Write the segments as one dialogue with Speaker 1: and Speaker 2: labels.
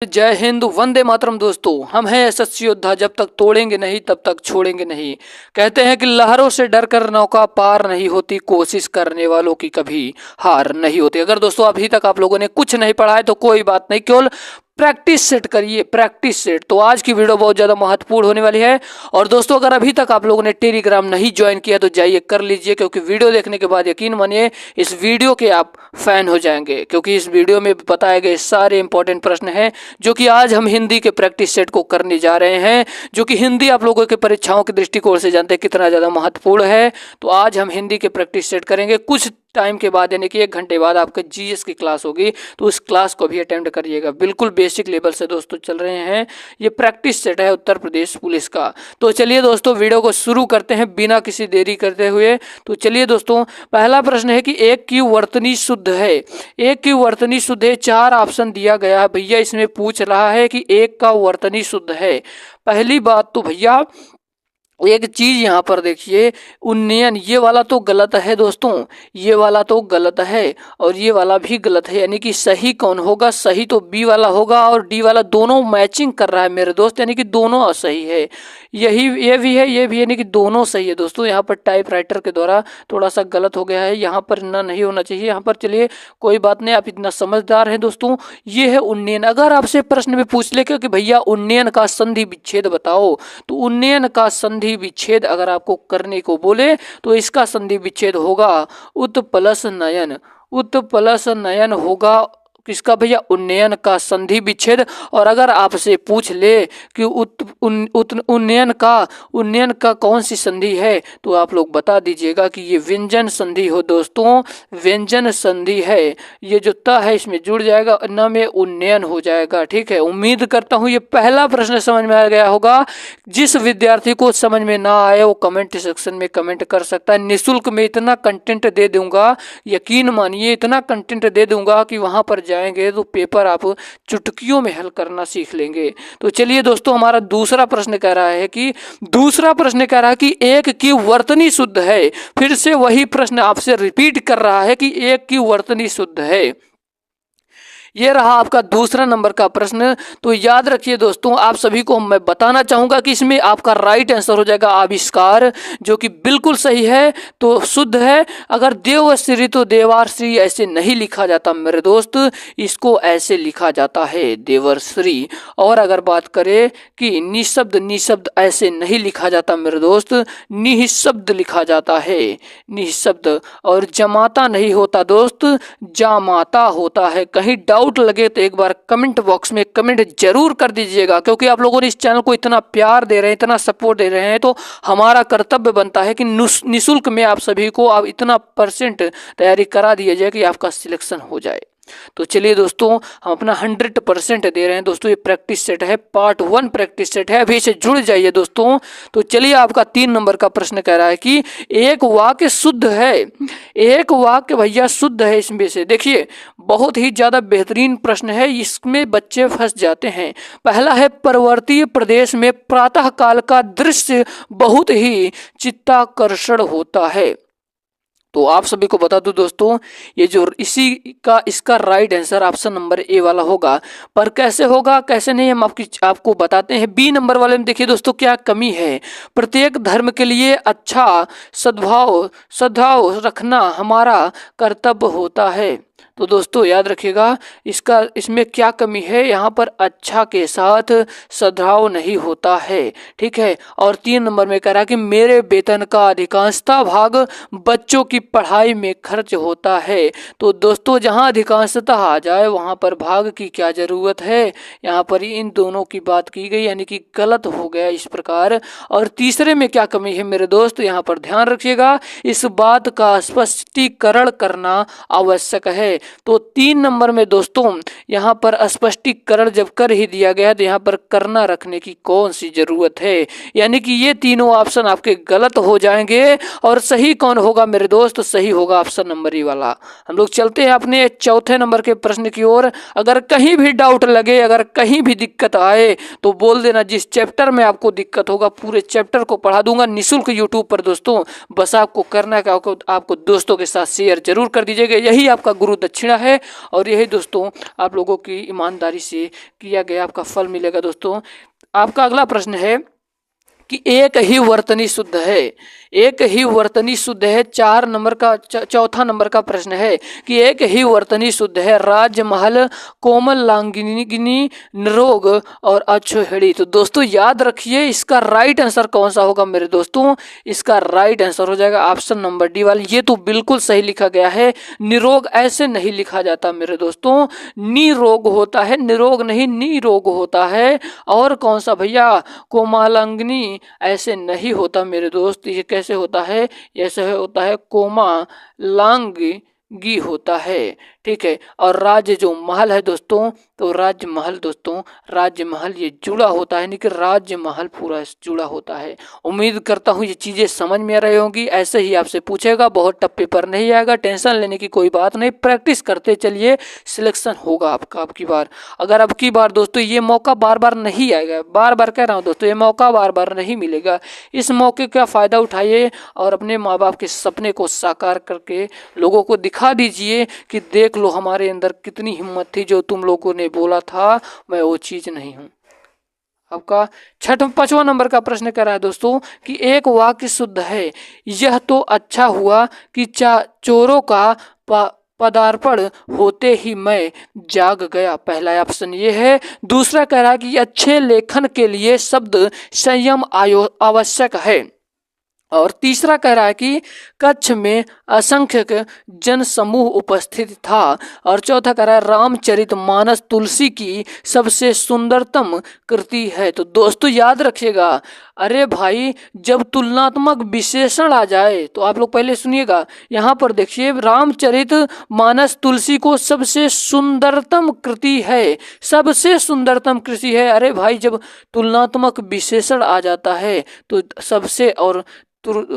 Speaker 1: जय हिंद, वंदे मातरम। दोस्तों, हम हैं यशस्वी योद्धा, जब तक तोड़ेंगे नहीं तब तक छोड़ेंगे नहीं। कहते हैं कि लहरों से डर कर नौका पार नहीं होती, कोशिश करने वालों की कभी हार नहीं होती। अगर दोस्तों अभी तक आप लोगों ने कुछ नहीं पढ़ा है तो कोई बात नहीं, केवल प्रैक्टिस सेट करिए, प्रैक्टिस सेट। तो आज की वीडियो बहुत ज़्यादा महत्वपूर्ण होने वाली है। और दोस्तों, अगर अभी तक आप लोगों ने टेलीग्राम नहीं ज्वाइन किया तो जाइए कर लीजिए, क्योंकि वीडियो देखने के बाद यकीन मानिए इस वीडियो के आप फैन हो जाएंगे, क्योंकि इस वीडियो में बताए गए सारे इंपॉर्टेंट प्रश्न हैं जो कि आज हम हिंदी के प्रैक्टिस सेट को करने जा रहे हैं, जो कि हिंदी आप लोगों के परीक्षाओं के दृष्टिकोण से जानते हैं कितना ज़्यादा महत्वपूर्ण है। तो आज हम हिंदी के प्रैक्टिस सेट करेंगे। कुछ टाइम के बाद यानी कि 1 घंटे बाद आपका जीएस की क्लास होगी, तो उस क्लास को भी अटेम्प्ट करिएगा। बिल्कुल बेसिक लेवल से दोस्तों चल रहे हैं। ये प्रैक्टिस सेट है उत्तर प्रदेश पुलिस का। तो चलिए दोस्तों, वीडियो को शुरू करते हैं बिना किसी देरी करते हुए। तो चलिए दोस्तों, पहला प्रश्न है कि एक की वर्तनी शुद्ध है। एक की वर्तनी शुद्ध है, 4 ऑप्शन दिया गया है। भैया इसमें पूछ रहा है कि एक का वर्तनी शुद्ध है। पहली बात तो भैया एक चीज यहाँ पर देखिए, उन्नयन, ये वाला तो गलत है दोस्तों, ये वाला तो गलत है और ये वाला भी गलत है। यानी कि सही कौन होगा? सही तो बी वाला होगा और डी वाला, दोनों मैचिंग कर रहा है मेरे दोस्त, यानी कि दोनों असही है। यही ये भी है, ये भी, यानी कि दोनों सही है दोस्तों। यहाँ पर टाइप राइटर के द्वारा थोड़ा सा गलत हो गया है, यहाँ पर ना नहीं होना चाहिए, यहाँ पर। चलिए कोई बात नहीं, आप इतना समझदार हैं दोस्तों। ये है उन्नयन। अगर आपसे प्रश्न में पूछ ले कि भैया उन्नयन का संधि विच्छेद बताओ, तो उन्नयन का संधि विच्छेद अगर आपको करने को बोले तो इसका संधि विच्छेद होगा उत प्लस नयन। उत प्लस नयन होगा किसका भैया? उन्नयन का संधि विच्छेद। और अगर आपसे पूछ ले कि उन्नयन का कौन सी संधि है, तो आप लोग बता दीजिएगा कि ये व्यंजन संधि हो दोस्तों, व्यंजन संधि है। ये जो त है इसमें जुड़ जाएगा, न में उन्नयन हो जाएगा। ठीक है, उम्मीद करता हूँ ये पहला प्रश्न समझ में आ गया होगा। जिस विद्यार्थी को समझ में ना आए वो कमेंट सेक्शन में कमेंट कर सकता है। निःशुल्क में इतना कंटेंट दे दूंगा, यकीन मानिए इतना कंटेंट दे दूंगा कि वहां पर जाएंगे तो पेपर आप चुटकियों में हल करना सीख लेंगे। तो चलिए दोस्तों, हमारा दूसरा प्रश्न कह रहा है कि एक की वर्तनी शुद्ध है। फिर से वही प्रश्न आपसे रिपीट कर रहा है कि एक की वर्तनी शुद्ध है। ये रहा आपका दूसरा नंबर का प्रश्न। तो याद रखिए दोस्तों, आप सभी को मैं बताना चाहूंगा कि इसमें आपका राइट आंसर हो जाएगा आविष्कार, जो कि बिल्कुल सही है। तो शुद्ध है। अगर देवश्री तो देवाश्री ऐसे नहीं लिखा जाता मेरे दोस्त, इसको ऐसे लिखा जाता है देवर्श्री। और अगर बात करें कि निशब्द, निशब्द ऐसे नहीं लिखा जाता मेरे दोस्त, निःशब्द लिखा जाता है, निःशब्द। और जमाता नहीं होता दोस्त, जामाता होता है। कहीं डाउट लगे तो एक बार कमेंट बॉक्स में कमेंट जरूर कर दीजिएगा, क्योंकि आप लोगों ने इस चैनल को इतना प्यार दे रहे हैं, इतना सपोर्ट दे रहे हैं, तो हमारा कर्तव्य बनता है कि निःशुल्क में आप सभी को आप इतना % तैयारी करा दिया जाए कि आपका सिलेक्शन हो जाए। तो चलिए दोस्तों, हम अपना 100% दे रहे हैं दोस्तों। ये प्रैक्टिस सेट है, पार्ट 1 प्रैक्टिस सेट है, अभी से जुड़ जाइए दोस्तों। तो चलिए, आपका 3 नंबर का प्रश्न कह रहा है कि एक वाक्य शुद्ध है। एक वाक्य भैया शुद्ध है इसमें से। देखिए, बहुत ही ज्यादा बेहतरीन प्रश्न है, इसमें बच्चे फंस जाते हैं। पहला है, पर्वतीय प्रदेश में प्रातः काल का दृश्य बहुत ही चित्ताकर्षण होता है। तो आप सभी को बता दूं दोस्तों, ये जो इसका right answer option number A वाला होगा। पर कैसे होगा कैसे नहीं, हम आपको बताते हैं। बी नंबर वाले में देखिए दोस्तों क्या कमी है। प्रत्येक धर्म के लिए अच्छा सद्भाव रखना हमारा कर्तव्य होता है। तो दोस्तों याद रखिएगा, इसमें क्या कमी है। यहाँ पर अच्छा के साथ सद्भाव नहीं होता है। ठीक है। और 3 नंबर में कह रहा कि मेरे वेतन का अधिकांशता भाग बच्चों की पढ़ाई में खर्च होता है। तो दोस्तों, जहाँ अधिकांशता आ जाए वहाँ पर भाग की क्या जरूरत है। यहाँ पर इन दोनों की बात की गई, यानी कि गलत हो गया इस प्रकार। और तीसरे में क्या कमी है मेरे दोस्त, यहाँ पर ध्यान रखिएगा, इस बात का स्पष्टीकरण करना आवश्यक है। तो 3 नंबर में दोस्तों यहाँ पर स्पष्टीकरण जब कर ही दिया गया तो यहाँ पर करना रखने की कौन सी जरूरत है। यानी कि ये तीनों ऑप्शन आपके गलत हो जाएंगे। और सही कौन होगा मेरे दोस्त? सही होगा ऑप्शन नंबर ई वाला। हम लोग चलते हैं अपने चौथे नंबर के प्रश्न की ओर। अगर कहीं भी डाउट लगे, अगर कहीं भी दिक्कत आए तो बोल देना। जिस चैप्टर में आपको दिक्कत होगा पूरे चैप्टर को पढ़ा दूंगा निःशुल्क यूट्यूब पर दोस्तों। बस आपको करना है कि आपको दोस्तों के साथ शेयर जरूर कर दीजिएगा। यही आपका गुरु दक्षिणा दक्षिणा है। और यही दोस्तों आप लोगों की ईमानदारी से किया गया आपका फल मिलेगा। दोस्तों आपका अगला प्रश्न है कि एक ही वर्तनी शुद्ध है, एक ही वर्तनी शुद्ध है। 4 नंबर का चौथा नंबर का प्रश्न है कि एक ही वर्तनी शुद्ध है, राजमहल, कोमल लांगिनी, निरोग और अछोहिड़ी। तो दोस्तों याद रखिए इसका राइट आंसर कौन सा होगा मेरे दोस्तों, इसका राइट आंसर हो जाएगा ऑप्शन नंबर डी वाली। ये तो बिल्कुल सही लिखा गया है। निरोग ऐसे नहीं लिखा जाता मेरे दोस्तों, निरोग होता है, निरोग नहीं निरोग होता है। और कौन सा भैया, कोमलांगिनी ऐसे नहीं होता मेरे दोस्त। ये कैसे होता है, ऐसे होता है कोमलांगी होता है, ठीक है। और राज्य जो महल है दोस्तों, तो राजमहल दोस्तों, राजमहल ये जुड़ा होता है, यानी कि राजमहल पूरा जुड़ा होता है। उम्मीद करता हूँ ये चीज़ें समझ में आ रही होंगी। ऐसे ही आपसे पूछेगा, बहुत टफ पेपर नहीं आएगा, टेंशन लेने की कोई बात नहीं, प्रैक्टिस करते चलिए, सिलेक्शन होगा आपका अब की बार। अगर अब की बार दोस्तों ये मौका बार बार नहीं आएगा, बार बार कह रहा हूँ दोस्तों, ये मौका बार बार नहीं मिलेगा। इस मौके का फ़ायदा उठाइए और अपने माँ बाप के सपने को साकार करके लोगों को दिखा दीजिए कि देख लो हमारे अंदर कितनी हिम्मत थी, जो तुम लोगों ने बोला था मैं वो चीज़ नहीं हूँ। आपका 5वां नंबर का प्रश्न कह रहा है दोस्तों कि एक वाक्य शुद्ध है, यह तो अच्छा हुआ कि चोरों का पदार्पण होते ही मैं जाग गया। पहला ऑप्शन ये है। दूसरा कह रहा है कि अच्छे लेखन के लिए शब्द संयम आवश्यक है। और तीसरा कह रहा है कि कक्ष में असंख्य जन समूह उपस्थित था। और चौथा कह रहा है रामचरितमानस तुलसी की सबसे सुंदरतम कृति है। तो दोस्तों याद रखिएगा, अरे भाई जब तुलनात्मक विशेषण आ जाए तो आप लोग पहले सुनिएगा, यहाँ पर देखिए रामचरितमानस तुलसी को सबसे सुंदरतम कृति है, सबसे सुंदरतम कृति है। अरे भाई जब तुलनात्मक विशेषण आ जाता है तो सबसे और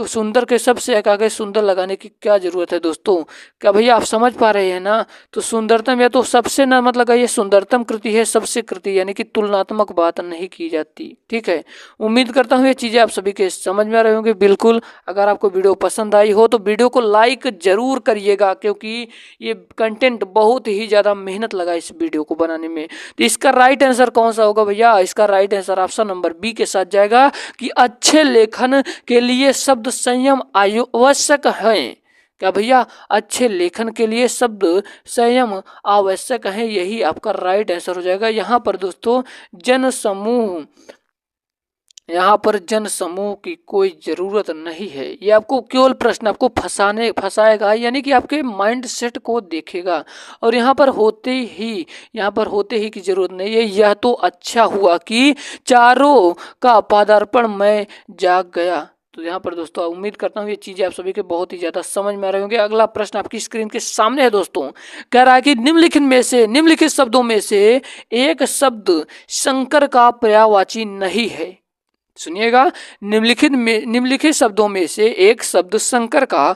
Speaker 1: सुंदर के सबसे आगे सुंदर लगाने की क्या जरूरत है दोस्तों। क्या भैया आप समझ पा रहे हैं ना। तो सुंदरतम या तो सबसे ना मत लगाइए, सुंदरतम कृति है सबसे कृति, यानी कि तुलनात्मक बात नहीं की जाती, ठीक है। उम्मीद करता हूँ ये चीज़ें आप सभी के समझ में आ रही होंगी। बिल्कुल अगर आपको वीडियो पसंद आई हो तो वीडियो को लाइक जरूर करिएगा, क्योंकि ये कंटेंट बहुत ही ज़्यादा मेहनत लगा इस वीडियो को बनाने में। तो इसका राइट आंसर कौन सा होगा भैया, इसका right answer option number B के साथ जाएगा कि अच्छे लेखन के लिए शब्द संयम आवश्यक है। क्या भैया, अच्छे लेखन के लिए शब्द संयम आवश्यक है, यही आपका राइट आंसर हो जाएगा। यहाँ पर दोस्तों जन समूह, यहाँ पर जन समूह की कोई जरूरत नहीं है। ये आपको केवल प्रश्न आपको फंसाएगा, यानी कि आपके माइंड सेट को देखेगा। और यहाँ पर होते ही की जरूरत नहीं है। यह तो अच्छा हुआ कि चारों का पदार्पण मैं जाग गया। तो यहाँ पर दोस्तों उम्मीद करता हूँ ये चीज़ें आप सभी के बहुत ही ज़्यादा समझ में आ रहे होंगे। अगला प्रश्न आपकी स्क्रीन के सामने है दोस्तों, कह रहा है कि निम्नलिखित शब्दों में से एक शब्द शंकर का पर्यायवाची नहीं है। सुनिएगा, निम्नलिखित शब्दों में से एक शब्द शंकर का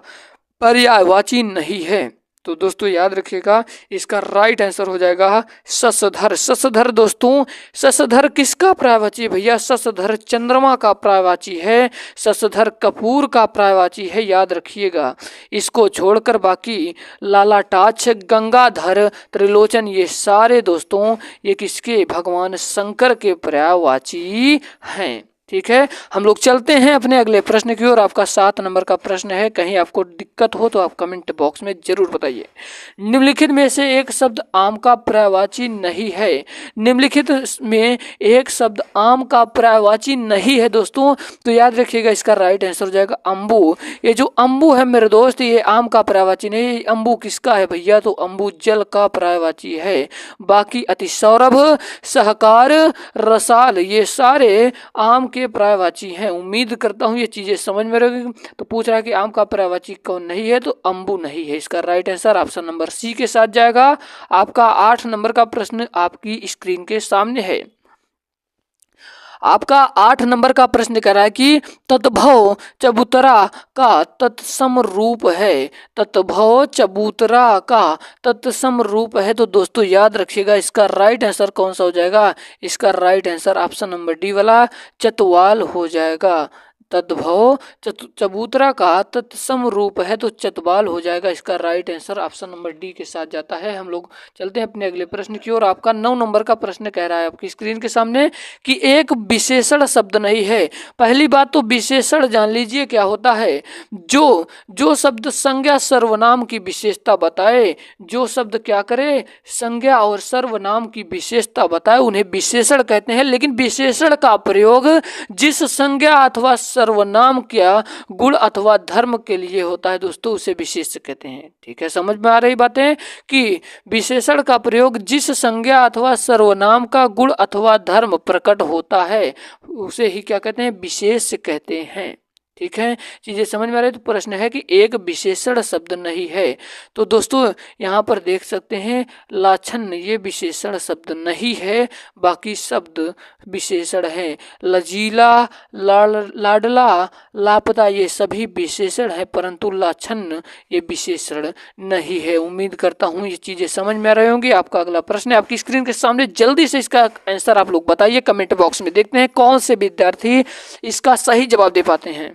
Speaker 1: पर्यायवाची नहीं है। तो दोस्तों याद रखिएगा इसका राइट आंसर हो जाएगा शशधर। शशधर दोस्तों, शशधर किसका पर्यायवाची भैया, शशधर चंद्रमा का पर्यायवाची है, शशधर कपूर का पर्यायवाची है, याद रखिएगा। इसको छोड़कर बाकी लालाटाक्ष, गंगाधर, त्रिलोचन, ये सारे दोस्तों ये किसके, भगवान शंकर के पर्यायवाची हैं, ठीक है। हम लोग चलते हैं अपने अगले प्रश्न की ओर। आपका 7 नंबर का प्रश्न है, कहीं आपको दिक्कत हो तो आप कमेंट बॉक्स में जरूर बताइए। निम्नलिखित में से एक शब्द आम का पर्यायवाची नहीं है। निम्नलिखित में एक शब्द आम का पर्यायवाची नहीं है दोस्तों, तो याद रखिएगा इसका राइट आंसर हो जाएगा अम्बु। ये जो अम्बु है मेरे दोस्त, ये आम का पर्यायवाची नहीं। अम्बु किसका है भैया, तो अम्बु जल का पर्यायवाची है। बाकी अतिसौरभ, सहकार, रसाल, ये सारे आम के पर्यायवाची हैं। उम्मीद करता हूँ ये चीजें समझ में रहेगी। तो पूछ रहा है कि आम का पर्यायवाची कौन नहीं है, तो अम्बु नहीं है। इसका right answer option number C के साथ जाएगा। आपका 8 नंबर का प्रश्न आपकी स्क्रीन के सामने है। आपका 8 नंबर का प्रश्न कह रहा है कि तत्भव चबूतरा का तत्सम रूप है। तत्भव चबूतरा का तत्सम रूप है। तो दोस्तों याद रखिएगा इसका राइट आंसर कौन सा हो जाएगा, इसका right answer option number D वाला चतवाल हो जाएगा। तद्भव चबूतरा का तत्सम रूप है, तो चतबाल हो जाएगा। इसका right answer option number D के साथ जाता है। हम लोग चलते हैं अपने अगले प्रश्न की ओर। आपका 9 नंबर का प्रश्न कह रहा है आपकी स्क्रीन के सामने कि एक विशेषण शब्द नहीं है। पहली बात तो विशेषण जान लीजिए क्या होता है। जो शब्द संज्ञा सर्वनाम की विशेषता बताए, जो शब्द क्या करे, संज्ञा और सर्वनाम की विशेषता बताए, उन्हें विशेषण कहते हैं। लेकिन विशेषण का प्रयोग जिस संज्ञा अथवा सर्वनाम क्या गुण अथवा धर्म के लिए होता है दोस्तों, उसे विशेष कहते हैं। ठीक है, समझ में आ रही बातें कि विशेषण का प्रयोग जिस संज्ञा अथवा सर्वनाम का गुण अथवा धर्म प्रकट होता है, उसे ही क्या कहते हैं, विशेष कहते हैं। ठीक है, चीजें समझ में आ रही है। तो प्रश्न है कि एक विशेषण शब्द नहीं है। तो दोस्तों यहाँ पर देख सकते हैं लाछन ये विशेषण शब्द नहीं है, बाकी शब्द विशेषण है। लजीला, लाडला, लापता ये सभी विशेषण है, परंतु लाछन ये विशेषण नहीं है। उम्मीद करता हूँ ये चीजें समझ में आ रही होंगी। आपका अगला प्रश्न है आपकी स्क्रीन के सामने, जल्दी से इसका आंसर आप लोग बताइए कमेंट बॉक्स में। देखते हैं कौन से विद्यार्थी इसका सही जवाब दे पाते हैं।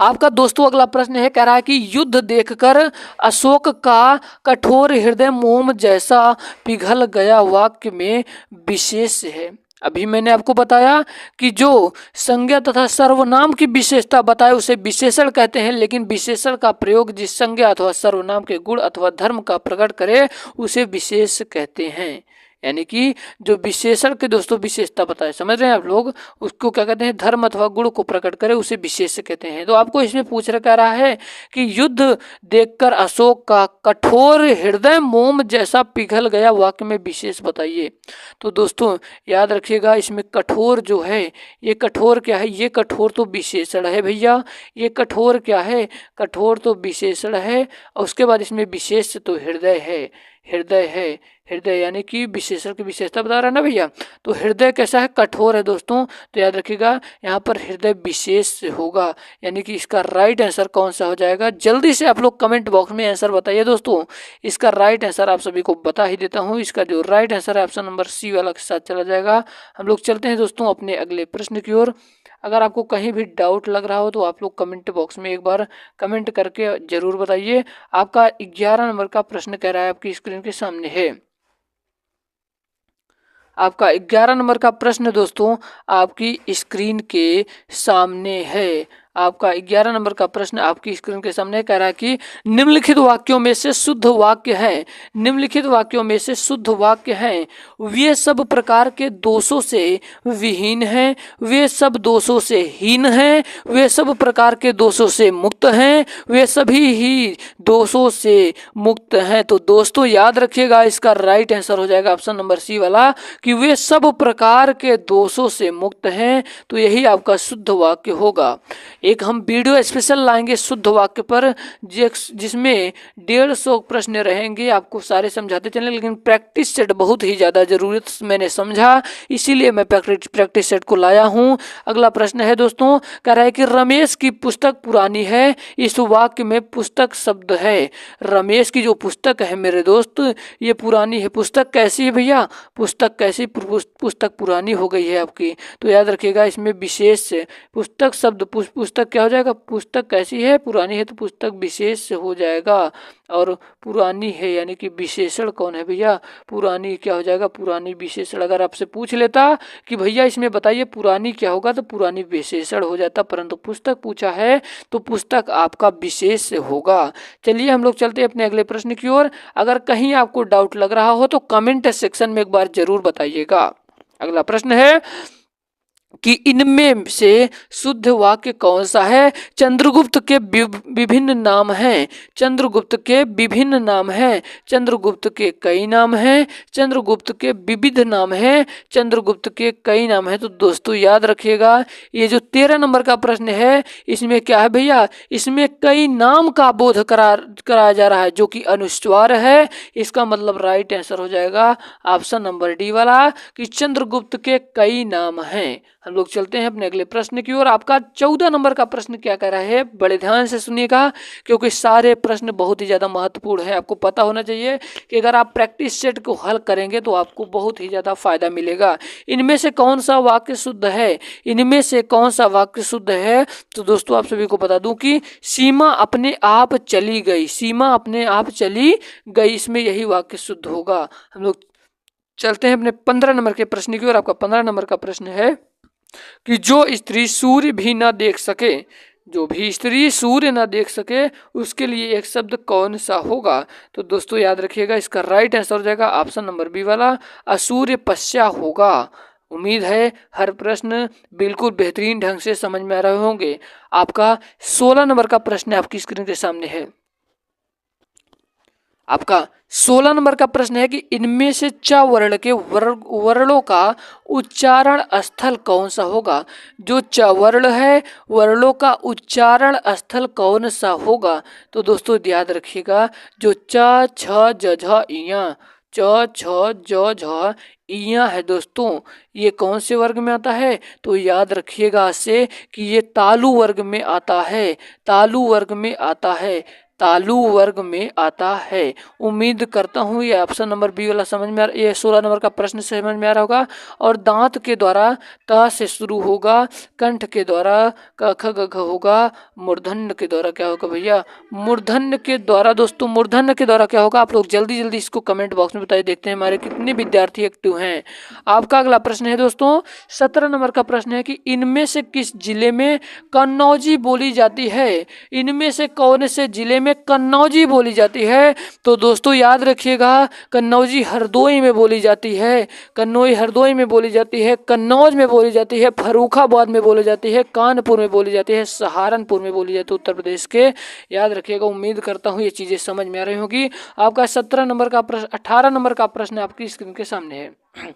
Speaker 1: आपका दोस्तों अगला प्रश्न है, कह रहा है कि युद्ध देखकर अशोक का कठोर हृदय मोम जैसा पिघल गया वाक्य में विशेष है। अभी मैंने आपको बताया कि जो संज्ञा तथा सर्वनाम की विशेषता बताए उसे विशेषण कहते हैं, लेकिन विशेषण का प्रयोग जिस संज्ञा अथवा सर्वनाम के गुण अथवा धर्म का प्रकट करे उसे विशेष कहते हैं। यानी कि जो विशेषण के दोस्तों विशेषता बताए, समझ रहे हैं आप लोग, उसको क्या कहते हैं, धर्म अथवा गुण को प्रकट करे उसे विशेष कहते हैं। तो आपको इसमें पूछ रहा है कि युद्ध देखकर अशोक का कठोर हृदय मोम जैसा पिघल गया वाक्य में विशेष बताइए। तो दोस्तों याद रखिएगा, इसमें कठोर जो है, ये कठोर क्या है, ये कठोर तो विशेषण है भैया। ये कठोर क्या है, कठोर तो विशेषण है, और उसके बाद इसमें विशेष तो हृदय है। हृदय है, हृदय यानी कि विशेषण की विशेषता बता रहा है ना भैया। तो हृदय कैसा है, कठोर है दोस्तों। तो याद रखिएगा यहाँ पर हृदय विशेष होगा, यानी कि इसका राइट आंसर कौन सा हो जाएगा। जल्दी से आप लोग कमेंट बॉक्स में आंसर बताइए दोस्तों। इसका राइट आंसर आप सभी को बता ही देता हूँ। इसका जो राइट आंसर है ऑप्शन नंबर सी वाला के साथ चला जाएगा। हम लोग चलते हैं दोस्तों अपने अगले प्रश्न की ओर। अगर आपको कहीं भी डाउट लग रहा हो तो आप लोग कमेंट बॉक्स में एक बार कमेंट करके जरूर बताइए। आपका 11 नंबर का प्रश्न कह रहा है आपकी स्क्रीन के सामने है। आपका 11 नंबर का प्रश्न दोस्तों आपकी स्क्रीन के सामने है। आपका 11 नंबर का प्रश्न आपकी स्क्रीन के सामने कह रहा है कि निम्नलिखित वाक्यों में से शुद्ध वाक्य है, निम्नलिखित वाक्यों में से शुद्ध वाक्य हैं, वे सब प्रकार के दोषों से विहीन हैं, वे सब दोषों से हीन हैं, वे सब प्रकार के दोषों से मुक्त हैं, वे सभी ही दोषों से मुक्त हैं। तो दोस्तों याद रखिएगा इसका राइट आंसर हो जाएगा ऑप्शन नंबर सी वाला कि वे सब प्रकार के दोषों से मुक्त हैं। तो यही आपका शुद्ध वाक्य होगा। एक हम वीडियो स्पेशल लाएंगे शुद्ध वाक्य पर, जिसमें 150 प्रश्न रहेंगे, आपको सारे समझाते चलें, लेकिन प्रैक्टिस सेट बहुत ही ज़्यादा जरूरत मैंने समझा, इसीलिए मैं प्रैक्टिस सेट को लाया हूं। अगला प्रश्न है दोस्तों, कह रहा है कि रमेश की पुस्तक पुरानी है, इस वाक्य में पुस्तक शब्द है। रमेश की जो पुस्तक है मेरे दोस्त ये पुरानी है। पुस्तक कैसी है भैया, पुस्तक कैसी, पुस्तक पुरानी हो गई है आपकी। तो याद रखिएगा इसमें विशेष पुस्तक शब्द, पुस्तक क्या हो जाएगा, पुस्तक कैसी है, पुरानी है, तो पुस्तक विशेष हो जाएगा। और पुरानी है यानी कि विशेषण कौन है भैया, पुरानी क्या हो जाएगा, पुरानी विशेषण। अगर आपसे पूछ लेता कि भैया इसमें बताइए पुरानी क्या होगा, तो पुरानी विशेषण हो जाता, परंतु पुस्तक पूछा है तो पुस्तक आपका विशेष होगा। चलिए हम लोग चलते हैं अपने अगले प्रश्न की ओर। अगर कहीं आपको डाउट लग रहा हो तो कमेंट सेक्शन में एक बार जरूर बताइएगा। अगला प्रश्न है कि इनमें से शुद्ध वाक्य कौन सा है। चंद्रगुप्त के विभिन्न नाम हैं, चंद्रगुप्त के विभिन्न नाम हैं, चंद्रगुप्त के कई नाम हैं, चंद्रगुप्त के विविध नाम हैं, चंद्रगुप्त के कई नाम हैं। तो दोस्तों याद रखिएगा ये जो 13 नंबर का प्रश्न है इसमें क्या है भैया, इसमें कई नाम का बोध कराया जा रहा है जो कि अनुस्वार है। इसका मतलब राइट आंसर हो जाएगा ऑप्शन नंबर डी वाला कि चंद्रगुप्त के कई नाम हैं। हम लोग चलते हैं अपने अगले प्रश्न की ओर। आपका 14 नंबर का प्रश्न क्या कह रहा है, बड़े ध्यान से सुनिएगा क्योंकि सारे प्रश्न बहुत ही ज़्यादा महत्वपूर्ण है। आपको पता होना चाहिए कि अगर आप प्रैक्टिस सेट को हल करेंगे तो आपको बहुत ही ज़्यादा फायदा मिलेगा। इनमें से कौन सा वाक्य शुद्ध है, इनमें से कौन सा वाक्य शुद्ध है? तो दोस्तों आप सभी को बता दूं कि सीमा अपने आप चली गई, सीमा अपने आप चली गई, इसमें यही वाक्य शुद्ध होगा। हम लोग चलते हैं अपने 15 नंबर के प्रश्न की ओर। आपका 15 नंबर का प्रश्न है कि जो स्त्री सूर्य भी न देख सके, जो भी स्त्री सूर्य न देख सके उसके लिए एक शब्द कौन सा होगा? तो दोस्तों याद रखिएगा इसका राइट आंसर हो जाएगा ऑप्शन नंबर बी वाला, असूर्य पश्या होगा। उम्मीद है हर प्रश्न बिल्कुल बेहतरीन ढंग से समझ में आ रहे होंगे। आपका 16 नंबर का प्रश्न आपकी स्क्रीन के सामने है। आपका 16 नंबर का प्रश्न है कि इनमें से च वर्ण के वर्णों का उच्चारण स्थल कौन सा होगा? जो च वर्ण है वर्णों का उच्चारण स्थल कौन सा होगा? तो दोस्तों याद रखिएगा जो च छ ज झ इया, च छ ज झ इया है दोस्तों, ये कौन से वर्ग में आता है? तो याद रखिएगा से कि ये तालु वर्ग में आता है, तालु वर्ग में आता है, तालु वर्ग में आता है। उम्मीद करता हूँ ये ऑप्शन नंबर बी वाला समझ में ये 16 नंबर का प्रश्न समझ में आ रहा होगा। और दांत के द्वारा त से शुरू होगा, कंठ के द्वारा क ख ग घ होगा, मूर्धन्य के द्वारा क्या होगा भैया? मूर्धन्य के द्वारा दोस्तों, मूर्धन्य के द्वारा क्या होगा? आप लोग जल्दी जल्दी इसको कमेंट बॉक्स में बताइए, देखते हैं हमारे कितने विद्यार्थी एक्टिव हैं। आपका अगला प्रश्न है दोस्तों 17 नंबर का प्रश्न है कि इनमें से किस जिले में कन्नौजी बोली जाती है? इनमें से कौन से जिले में कन्नौजी बोली जाती है? तो दोस्तों याद रखिएगा कन्नौजी हरदोई में बोली जाती है, कन्नौजी हरदोई में बोली जाती है, कन्नौज में बोली जाती है, फर्रुखाबाद में बोली जाती है, कानपुर में बोली जाती है, सहारनपुर में बोली जाती है, उत्तर प्रदेश के। याद रखिएगा, उम्मीद करता हूँ ये चीजें समझ में आ रही होगी। आपका 17 नंबर का प्रश्न 18 नंबर का प्रश्न आपकी स्क्रीन के सामने है।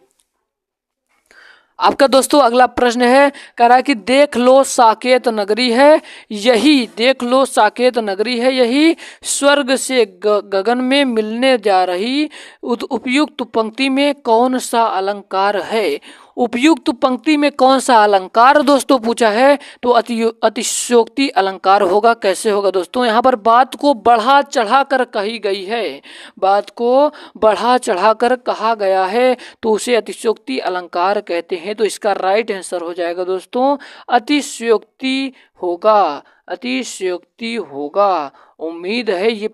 Speaker 1: आपका दोस्तों अगला प्रश्न है, कह रहा है कि देख लो साकेत नगरी है यही, देख लो साकेत नगरी है यही, स्वर्ग से गगन में मिलने जा रही, उपयुक्त पंक्ति में कौन सा अलंकार है? उपयुक्त पंक्ति में कौन सा अलंकार दोस्तों पूछा है? तो अतिशयोक्ति अलंकार होगा। कैसे होगा दोस्तों? यहाँ पर बात को बढ़ा चढ़ा कर कही गई है, बात को बढ़ा चढ़ा कर कहा गया है तो उसे अतिशयोक्ति अलंकार कहते हैं। तो इसका राइट आंसर हो जाएगा दोस्तों अतिशयोक्ति होगा, अतिशयोक्ति होगा। उम्मीद है ये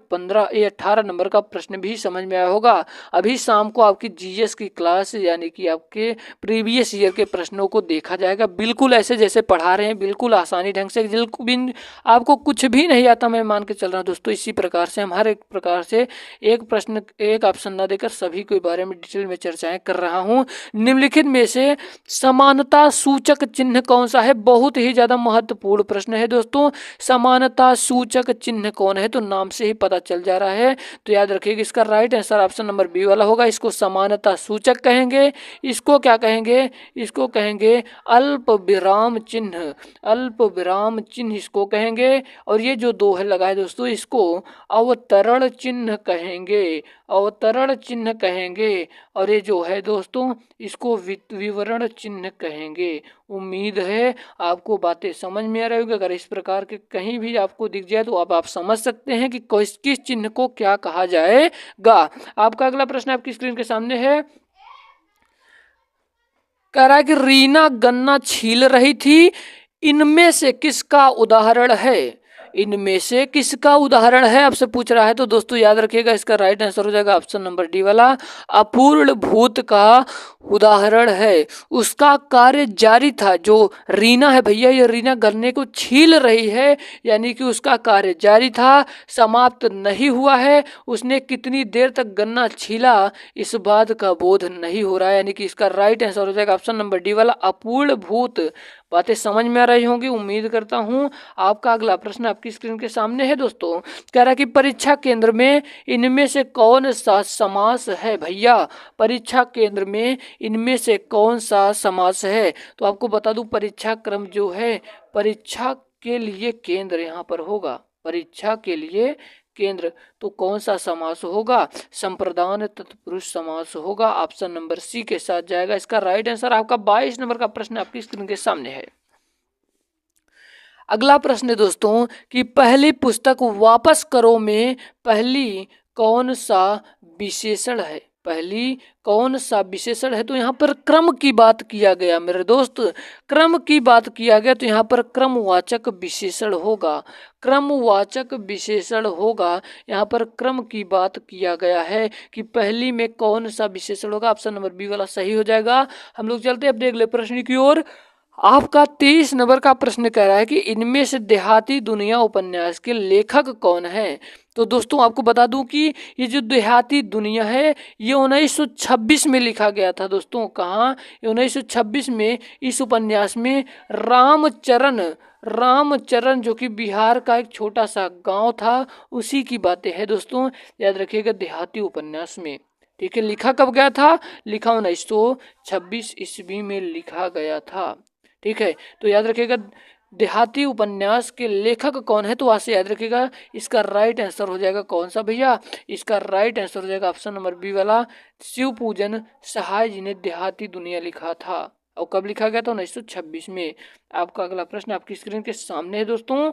Speaker 1: 18 नंबर का प्रश्न भी समझ में आया होगा। अभी शाम को आपकी जीएस की क्लास यानी कि आपके प्रीवियस ईयर के प्रश्नों को देखा जाएगा, बिल्कुल ऐसे जैसे पढ़ा रहे हैं, बिल्कुल आसानी ढंग से, आपको कुछ भी नहीं आता मैं मान के चल रहा हूँ दोस्तों। इसी प्रकार से हम हर एक प्रकार से एक प्रश्न एक ऑप्शन ना देकर सभी के बारे में डिटेल में चर्चाएं कर रहा हूँ। निम्नलिखित में से समानता सूचक चिन्ह कौन सा है? बहुत ही ज्यादा महत्वपूर्ण प्रश्न है दोस्तों। समानता सूचक चिन्ह कौन है? तो नाम से ही पता चल जा रहा है। तो याद रखिएगा इसका right answer option number B वाला होगा। इसको समानता सूचक कहेंगे। इसको क्या कहेंगे? इसको कहेंगे अल्प विराम चिन्ह, अल्प विराम चिन्ह इसको कहेंगे। और ये जो दो है लगाए दोस्तों इसको अवतरण चिन्ह कहेंगे, अवतरण चिन्ह कहेंगे। और ये जो है दोस्तों इसको विवरण चिन्ह कहेंगे। उम्मीद है आपको बातें समझ में आ रही होगी। अगर इस प्रकार के कहीं भी आपको दिख जाए तो आप समझ सकते हैं कि किस चिन्ह को क्या कहा जाएगा। आपका अगला प्रश्न आपकी स्क्रीन के सामने है। कह रहा है कि रीना गन्ना छील रही थी, इनमें से किसका उदाहरण है? इनमें से किसका उदाहरण है आपसे पूछ रहा है। तो दोस्तों याद रखिएगा इसका राइट आंसर हो जाएगा ऑप्शन नंबर डी वाला, अपूर्ण भूत का उदाहरण है। उसका कार्य जारी था, जो रीना है भैया ये रीना गन्ने को छील रही है, यानी कि उसका कार्य जारी था, समाप्त नहीं हुआ है। उसने कितनी देर तक गन्ना छीला इस बात का बोध नहीं हो रहा है, यानी कि इसका राइट आंसर हो जाएगा ऑप्शन नंबर डी वाला, अपूर्ण भूत। बातें समझ में आ रही होंगी उम्मीद करता हूं। आपका अगला प्रश्न आपकी स्क्रीन के सामने है दोस्तों। कह रहा है कि परीक्षा केंद्र में इनमें से कौन सा समास है भैया? परीक्षा केंद्र में इनमें से कौन सा समास है? तो आपको बता दूं परीक्षा क्रम जो है, परीक्षा के लिए केंद्र यहाँ पर होगा, परीक्षा के लिए केंद्र। तो कौन सा समास होगा? संप्रदान तत्पुरुष समास होगा। ऑप्शन नंबर सी के साथ जाएगा इसका राइट आंसर। आपका 22 नंबर का प्रश्न आपकी स्क्रीन के सामने है। अगला प्रश्न है दोस्तों कि पहली पुस्तक वापस करो में पहली कौन सा विशेषण है? पहली कौन सा विशेषण है? तो यहाँ पर क्रम की बात किया गया मेरे दोस्त, क्रम की बात किया गया, तो यहाँ पर क्रमवाचक विशेषण होगा, क्रमवाचक विशेषण होगा। यहाँ पर क्रम की बात किया गया है कि पहली में कौन सा विशेषण होगा। ऑप्शन नंबर बी वाला सही हो जाएगा। हम लोग चलते हैं अपने अगले प्रश्न की ओर। आपका 23 नंबर का प्रश्न कह रहा है कि इनमें से देहाती दुनिया उपन्यास के लेखक कौन है? तो दोस्तों आपको बता दूं कि ये जो देहाती दुनिया है ये 1926 में लिखा गया था दोस्तों। कहाँ? 1926 में इस उपन्यास में रामचरण जो कि बिहार का एक छोटा सा गांव था उसी की बातें हैं दोस्तों, याद रखिएगा देहाती उपन्यास में। ठीक है, लिखा कब गया था? लिखा 1926 ईस्वी में लिखा गया था। ठीक है, तो याद रखिएगा देहाती उपन्यास के लेखक कौन है, तो वहां से याद रखिएगा इसका राइट आंसर हो जाएगा कौन सा भैया? इसका राइट आंसर हो जाएगा ऑप्शन नंबर बी वाला, शिव पूजन सहाय जी ने देहाती दुनिया लिखा था। और कब लिखा गया था? 1926 में। आपका अगला प्रश्न आपकी स्क्रीन के सामने है दोस्तों।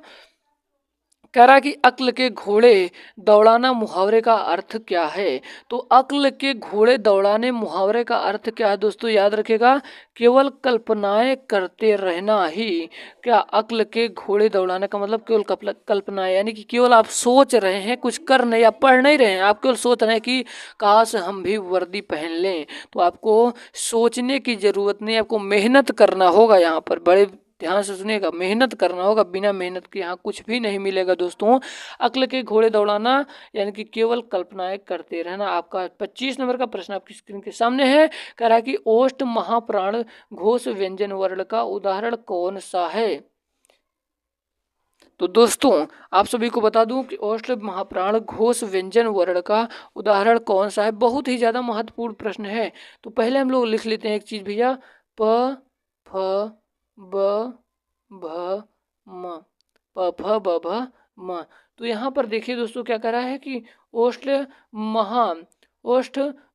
Speaker 1: कह रहा है कि अक्ल के घोड़े दौड़ाना मुहावरे का अर्थ क्या है? तो अक्ल के घोड़े दौड़ाने मुहावरे का अर्थ क्या है दोस्तों? याद रखिएगा केवल कल्पनाएं करते रहना ही। क्या अक्ल के घोड़े दौड़ाने का मतलब केवल कल्पनाएं, यानी कि केवल आप सोच रहे हैं, कुछ कर नहीं, आप पढ़ नहीं रहे हैं, आप केवल सोच रहे हैं कि काश हम भी वर्दी पहन लें। तो आपको सोचने की जरूरत नहीं, आपको मेहनत करना होगा। यहाँ पर बड़े ध्यान से सुनिएगा, मेहनत करना होगा, बिना मेहनत के यहाँ कुछ भी नहीं मिलेगा दोस्तों। अक्ल के घोड़े दौड़ाना यानी कि केवल कल्पनाएं करते रहना। आपका 25 नंबर का प्रश्न आपकी स्क्रीन के सामने है। कह रहा है कि ओष्ठ महाप्राण घोष व्यंजन वर्ण का उदाहरण कौन सा है? तो दोस्तों आप सभी को बता दूं कि ओष्ठ महाप्राण घोष व्यंजन वर्ण का उदाहरण कौन सा है। बहुत ही ज्यादा महत्वपूर्ण प्रश्न है। तो पहले हम लोग लिख लेते हैं एक चीज भैया, प फ ब भ म, प फ ब भ म। तो यहाँ पर देखिए दोस्तों क्या कर रहा है कि ओष्ठ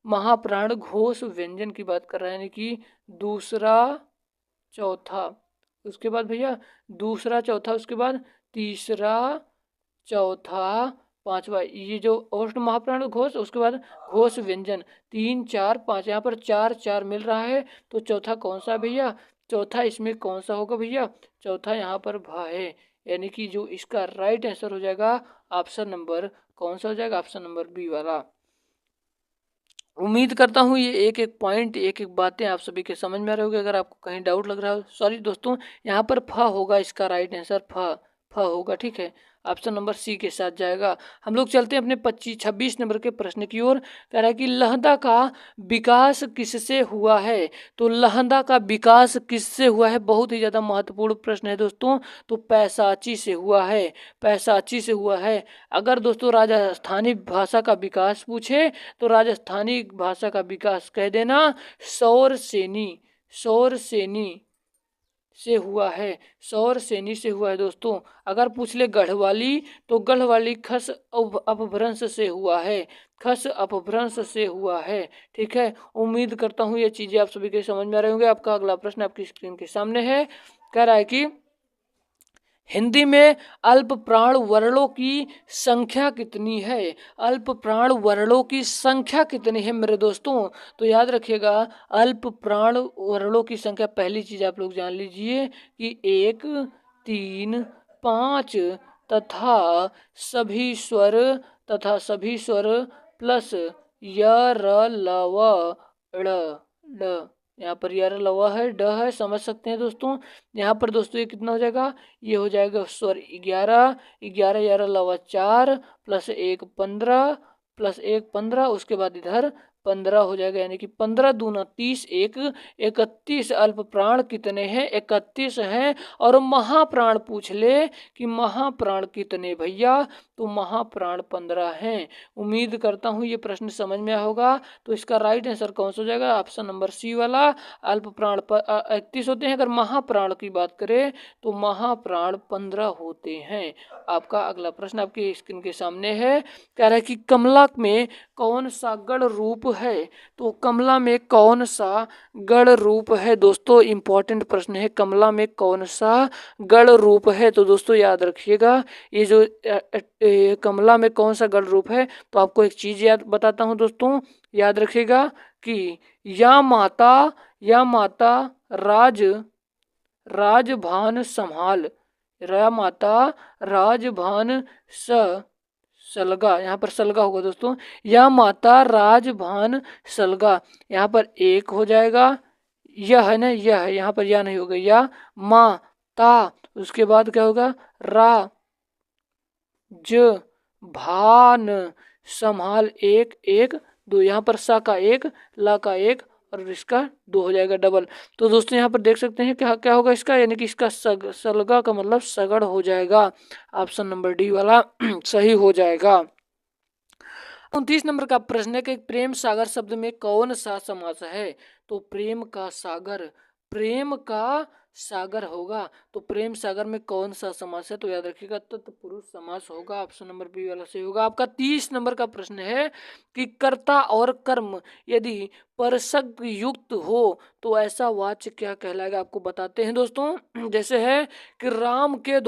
Speaker 1: महाप्राण घोष व्यंजन की बात कर रहा है, यानी कि दूसरा चौथा, उसके बाद भैया दूसरा चौथा, उसके बाद तीसरा चौथा पांचवा, ये जो ओष्ठ महाप्राण घोष, उसके बाद घोष व्यंजन 3 4 5, यहाँ पर 4 4 मिल रहा है। तो चौथा कौन सा भैया? चौथा इसमें कौन सा होगा भैया? चौथा यहाँ पर भा है, यानी कि जो इसका राइट आंसर हो जाएगा ऑप्शन नंबर कौन सा हो जाएगा? ऑप्शन नंबर बी वाला। उम्मीद करता हूँ ये एक एक पॉइंट, एक एक बातें आप सभी के समझ में आ रही होगी। अगर आपको कहीं डाउट लग रहा हो, सॉरी दोस्तों, यहाँ पर फ होगा इसका राइट आंसर, फ होगा। ठीक है, ऑप्शन नंबर सी के साथ जाएगा। हम लोग चलते हैं अपने 26 नंबर के प्रश्न की ओर। कह रहा है कि लहदा का विकास किससे हुआ है? तो लहदा का विकास किससे हुआ है? बहुत ही ज़्यादा महत्वपूर्ण प्रश्न है दोस्तों। तो पैसाची से हुआ है, पैसाची से हुआ है। अगर दोस्तों राजस्थानी भाषा का विकास पूछे तो राजस्थानी भाषा का विकास कह देना सौरसेनी, सौरसेनी से हुआ है, सौरसेनी से हुआ है दोस्तों। अगर पूछ ले गढ़वाली तो गढ़वाली खस अपभ्रंश से हुआ है, खस अपभ्रंश से हुआ है। ठीक है, उम्मीद करता हूँ ये चीजें आप सभी के समझ में आ रहे होंगे। आपका अगला प्रश्न आपकी स्क्रीन के सामने है। कह रहा है कि हिंदी में अल्प प्राण वर्णों की संख्या कितनी है? अल्प प्राण वर्णों की संख्या कितनी है मेरे दोस्तों? तो याद रखिएगा अल्प प्राण वर्णों की संख्या, पहली चीज आप लोग जान लीजिए कि 1 3 5 तथा सभी स्वर प्लस य र ल व ड़, यहाँ पर यार लवा है, ड है, समझ सकते हैं दोस्तों। यहाँ पर दोस्तों ये कितना हो जाएगा? ये हो जाएगा स्वर 11, 11 11 लवा 4 प्लस 1 15 प्लस 1 15, उसके बाद इधर 15 हो जाएगा, यानी कि 15 दूना 30, 1 31। अल्प प्राण कितने हैं? 31 हैं। और महाप्राण पूछ ले कि महाप्राण कितने भैया? तो महाप्राण 15 हैं। उम्मीद करता हूँ ये प्रश्न समझ में आया होगा। तो इसका राइट आंसर कौन सा हो जाएगा? ऑप्शन नंबर सी वाला। अल्प प्राण 31 होते हैं। अगर महाप्राण की बात करें तो महाप्राण 15 होते हैं। आपका अगला प्रश्न आपकी स्क्रीन के सामने है। कह रहा है कि कमला में कौन सा गण रूप है? तो कमला में कौन सा गण रूप है दोस्तों? इंपॉर्टेंट प्रश्न है। कमला में कौन सा गण रूप है? तो दोस्तों याद रखिएगा, ये जो कमला में कौन सा गण रूप है, तो आपको एक चीज याद बताता हूं दोस्तों, याद रखिएगा कि या माता राजभान संभाल, या माता राजभान सलगा, यहाँ पर सलगा होगा दोस्तों, या माता राजभान सलगा, यहाँ पर एक हो जाएगा। यह है ना, यह है, यहाँ पर यह नहीं होगा। या माता, उसके बाद क्या होगा? रा ज भान संभाल, एक एक दो, यहाँ पर सा का एक, ला का एक और इसका दो हो जाएगा डबल। तो दोस्तों यहाँ पर देख सकते हैं क्या क्या होगा इसका, यानी कि इसका सलगा का मतलब सगड़ हो जाएगा। ऑप्शन नंबर डी वाला सही हो जाएगा। 29 नंबर का प्रश्न है कि प्रेम सागर शब्द में कौन सा समास है? तो प्रेम का सागर होगा। तो प्रेम सागर में कौन सा समास है? तो याद रखिएगा तत्पुरुष समास होगा। ऑप्शन नंबर बी वाला सही होगा। आपका 30 नंबर का प्रश्न है कि कर्ता और कर्म यदि परसग युक्त हो तो ऐसा वाच्य क्या कहलाएगा? आपको बताते हैं दोस्तों। जैसे है कि राम के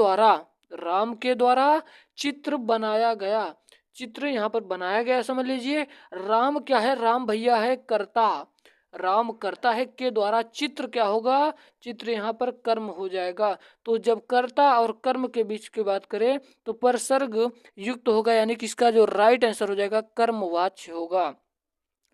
Speaker 1: द्वारा चित्र बनाया गया, चित्र यहाँ पर बनाया गया समझ लीजिए। राम क्या है? राम भैया है कर्ता, राम करता है, के द्वारा चित्र क्या होगा? चित्र यहाँ पर कर्म हो जाएगा। तो जब कर्ता और कर्म के बीच की बात करें तो परसर्ग युक्त होगा, यानी कि इसका जो राइट आंसर हो जाएगा कर्मवाच्य होगा।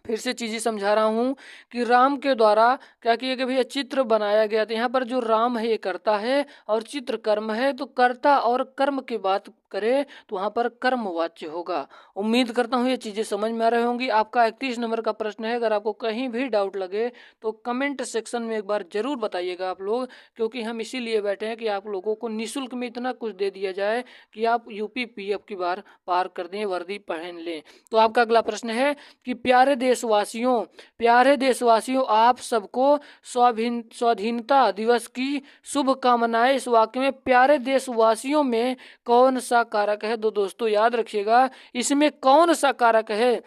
Speaker 1: फिर से चीजें समझा रहा हूं कि राम के द्वारा क्या किया गया भैया? चित्र बनाया गया। तो यहाँ पर जो राम है ये कर्ता है और चित्र कर्म है, तो कर्ता और कर्म की बात करें तो वहां पर कर्मवाच्य होगा। उम्मीद करता हूँ ये चीजें समझ में आ रही होंगी। आपका 31 नंबर का प्रश्न है। अगर आपको कहीं भी डाउट लगे तो कमेंट सेक्शन में एक बार जरूर बताइएगा आप लोग, क्योंकि हम इसीलिए बैठे हैं कि आप लोगों को निःशुल्क में इतना कुछ दे दिया जाए कि आप यूपी पीएफ की बार पार कर दें, वर्दी पहन लें। तो आपका अगला प्रश्न है कि प्यारे देशवासियों आप सबको स्वाधीनता दिवस की शुभकामनाएं। इस वाक्य में प्यारे देशवासियों में कौन सा कारक है? तो दोस्तों याद रखिएगा, इसमें कौन सा कारक है?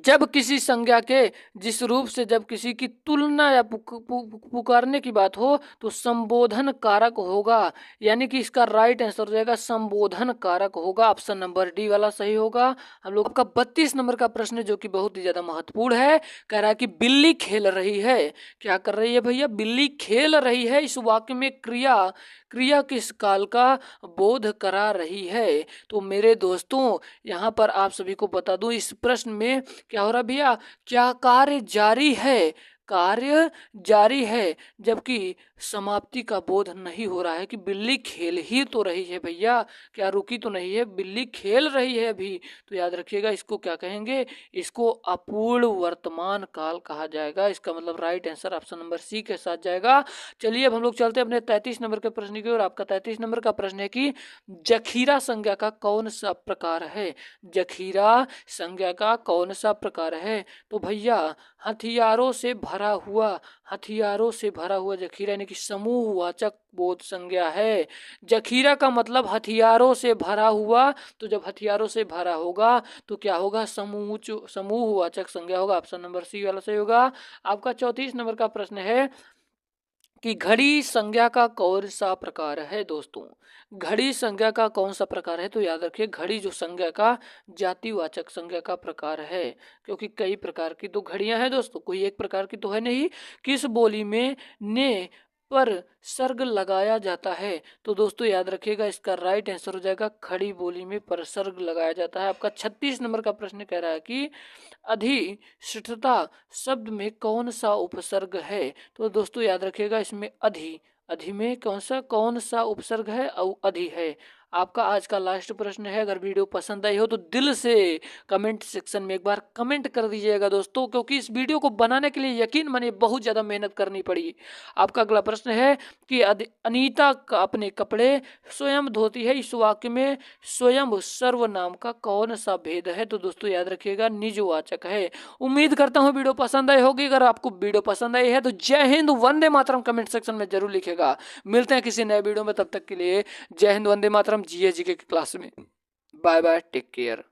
Speaker 1: जब किसी संज्ञा के जिस रूप से जब किसी की तुलना या पुकारने की बात हो तो संबोधन कारक होगा, यानी कि इसका राइट आंसर हो जाएगा संबोधन कारक होगा। ऑप्शन नंबर डी वाला सही होगा। हम लोग का 32 नंबर का प्रश्न जो कि बहुत ही ज्यादा महत्वपूर्ण है। कह रहा है कि बिल्ली खेल रही है, क्या कर रही है भैया? बिल्ली खेल रही है। इस वाक्य में क्रिया किस काल का बोध करा रही है? तो मेरे दोस्तों यहाँ पर आप सभी को बता दूं, इस प्रश्न में क्या हो रहा है भैया? क्या कार्य जारी है जबकि समाप्ति का बोध नहीं हो रहा है कि बिल्ली खेल ही तो रही है भैया, क्या रुकी तो नहीं है, बिल्ली खेल रही है अभी। तो याद रखिएगा इसको क्या कहेंगे? इसको अपूर्ण वर्तमान काल कहा जाएगा। इसका मतलब right answer option number C के साथ जाएगा। चलिए अब हम लोग चलते हैं अपने 33 नंबर के प्रश्न की ओर। आपका 33 नंबर का प्रश्न है कि जखीरा संज्ञा का कौन सा प्रकार है? जखीरा संज्ञा का कौन सा प्रकार है? तो भैया हथियारों से भरा हुआ जखीरा, यानी कि समूहवाचक बोध संज्ञा है। जखीरा का मतलब हथियारों से भरा हुआ, तो जब हथियारों से भरा होगा तो क्या होगा? समूहवाचक संज्ञा होगा। ऑप्शन नंबर सी वाला सही होगा। आपका 34 नंबर का प्रश्न है कि घड़ी संज्ञा का कौन सा प्रकार है? दोस्तों घड़ी संज्ञा का कौन सा प्रकार है? तो याद रखिए घड़ी जो संज्ञा का जातिवाचक संज्ञा का प्रकार है, क्योंकि कई प्रकार की तो घड़ियां हैं दोस्तों, कोई एक प्रकार की तो है नहीं। किस बोली में ने पर सर्ग लगाया जाता है? तो दोस्तों याद रखिएगा इसका राइट आंसर हो जाएगा खड़ी बोली में परसर्ग लगाया जाता है। आपका 36 नंबर का प्रश्न कह रहा है कि अधिष्ठता शब्द में कौन सा उपसर्ग है? तो दोस्तों याद रखिएगा इसमें अधि में कौन सा उपसर्ग है? अधि है। आपका आज का लास्ट प्रश्न है। अगर वीडियो पसंद आई हो तो दिल से कमेंट सेक्शन में एक बार कमेंट कर दीजिएगा दोस्तों, क्योंकि इस वीडियो को बनाने के लिए यकीन मानिए बहुत ज़्यादा मेहनत करनी पड़ी। आपका अगला प्रश्न है कि अनीता अपने कपड़े स्वयं धोती है, इस वाक्य में स्वयं सर्वनाम का कौन सा भेद है? तो दोस्तों याद रखिएगा निजवाचक है। उम्मीद करता हूँ वीडियो पसंद आई होगी। अगर आपको वीडियो पसंद आई है तो जय हिंद वंदे मातरम कमेंट सेक्शन में जरूर लिखेगा। मिलते हैं किसी नए वीडियो में, तब तक के लिए जय हिंद वंदे मातरम। जीके की क्लास में बाय बाय, टेक केयर।